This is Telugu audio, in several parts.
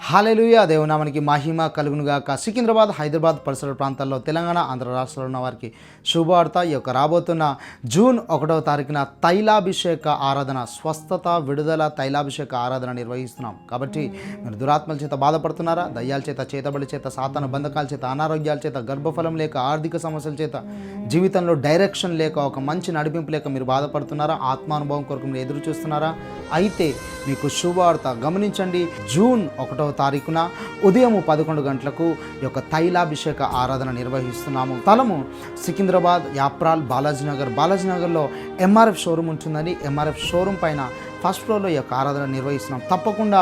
హల్లెలూయా. దేవునామానికి మహిమ కలుగునుగాక. సికింద్రాబాద్, హైదరాబాద్ పరిసర ప్రాంతాల్లో, తెలంగాణ, ఆంధ్ర రాష్ట్రాల్లో ఉన్న వారికి శుభవార్త. ఈ యొక్క రాబోతున్న జూన్ 1వ తారీఖున తైలాభిషేక ఆరాధన, స్వస్థత, విడుదల తైలాభిషేక ఆరాధన నిర్వహిస్తున్నాం. కాబట్టి మీరు దురాత్మల చేత బాధపడుతున్నారా? దయ్యాల చేత, చేతబడి చేత, సాతాను బంధకాల చేత, అనారోగ్యాల చేత, గర్భఫలం లేక, ఆర్థిక సమస్యల చేత, జీవితంలో డైరెక్షన్ లేక, ఒక మంచి నడిపింపు లేక మీరు బాధపడుతున్నారా? ఆత్మానుభవం కొరకు మీరు ఎదురు చూస్తున్నారా? అయితే మీకు శుభవార్త. గమనించండి, జూన్ 1వ తారీఖున ఉదయం 11 గంటలకు ఈ యొక్క తైలాభిషేక ఆరాధన నిర్వహిస్తున్నాము. స్థలము సికింద్రాబాద్, యాప్రాల్, బాలాజీనగర్లో ఎంఆర్ఎఫ్ షోరూమ్ ఉంటుందని, ఎంఆర్ఎఫ్ షోరూమ్ పైన ఫస్ట్ ఫ్లోర్లో ఈ యొక్క ఆరాధన నిర్వహిస్తున్నాం. తప్పకుండా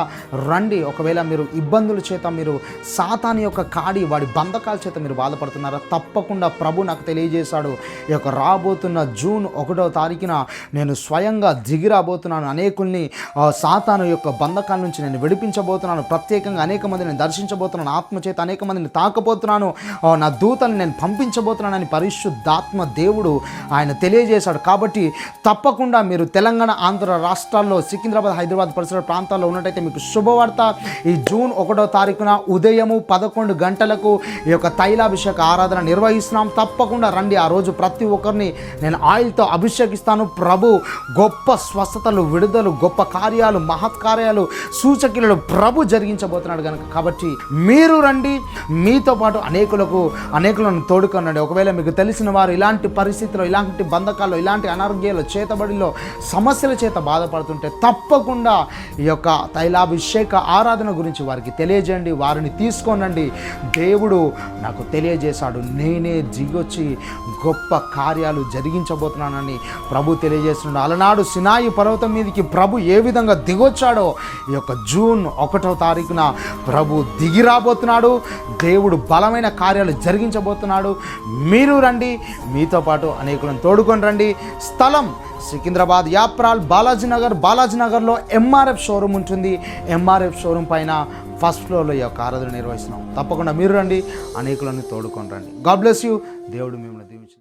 రండి. ఒకవేళ మీరు ఇబ్బందుల చేత, మీరు సాతాను యొక్క కాడి, వాడి బంధకాల చేత మీరు బాధపడుతున్నారా? తప్పకుండా ప్రభు నాకు తెలియజేశాడు, ఈ యొక్క రాబోతున్న జూన్ 1వ తారీఖున నేను స్వయంగా దిగి రాబోతున్నాను. అనేకుల్ని సాతాను యొక్క బంధకాల నుంచి నేను విడిపించబోతున్నాను. ప్రత్యేకంగా అనేక మందిని నేను దర్శించబోతున్నాను. ఆత్మచేత అనేక మందిని తాకబోతున్నాను. నా దూతలను నేను పంపించబోతున్నానని పరిశుద్ధాత్మ దేవుడు ఆయన తెలియజేశాడు. కాబట్టి తప్పకుండా మీరు తెలంగాణ, ఆంధ్ర రాష్ట్రాల్లో, సికింద్రాబాద్, హైదరాబాద్ పరిసర ప్రాంతాల్లో ఉన్నట్టయితే మీకు శుభవార్త. ఈ జూన్ 1వ తారీఖున ఉదయము 11 గంటలకు ఈ యొక్క తైలాభిషేక ఆరాధన నిర్వహిస్తున్నాం. తప్పకుండా రండి. ఆ రోజు ప్రతి ఒక్కరిని నేను ఆయిల్తో అభిషేకిస్తాను. ప్రభు గొప్ప స్వస్థతలు, విడుదలు, గొప్ప కార్యాలు, మహత్కార్యాలు, సూచక్రియలు ప్రభు జరిగించబోతున్నాడు కనుక. కాబట్టి మీరు రండి. మీతో పాటు అనేకులను తోడుకొనండి. ఒకవేళ మీకు తెలిసిన వారు ఇలాంటి పరిస్థితుల్లో, ఇలాంటి బంధకాల్లో, ఇలాంటి అనారోగ్యాలు, చేతబడిలో, సమస్యల చేత బాధపడుతుంటే తప్పకుండా ఈ యొక్క తైలాభిషేక ఆరాధన గురించి వారికి తెలియజేయండి. వారిని తీసుకోనండి. దేవుడు నాకు తెలియజేశాడు, నేనే దిగొచ్చి గొప్ప కార్యాలు జరిగించబోతున్నానని ప్రభు తెలియజేస్తున్నాడు. అలనాడు సినాయి పర్వతం మీదకి ప్రభు ఏ విధంగా దిగొచ్చాడో, ఈ యొక్క జూన్ 1వ తారీఖున ప్రభు దిగి రాబోతున్నాడు. దేవుడు బలమైన కార్యాలు జరిగించబోతున్నాడు. మీరు రండి. మీతో పాటు అనేకులను తోడుకొని రండి. స్థలం సికింద్రాబాద్, యాప్రాల్, బాలాజీనగర్లో ఎంఆర్ఎఫ్ షోరూమ్ ఉంటుంది. ఎంఆర్ఎఫ్ షోరూమ్ పైన ఫస్ట్ ఫ్లోర్లో ఈ యొక్క ఆరాధన నిర్వహిస్తున్నాం. తప్పకుండా మీరు రండి. అనేకులను తోడుకొని రండి. God bless you. దేవుడు మిమ్మల్ని దీవించు.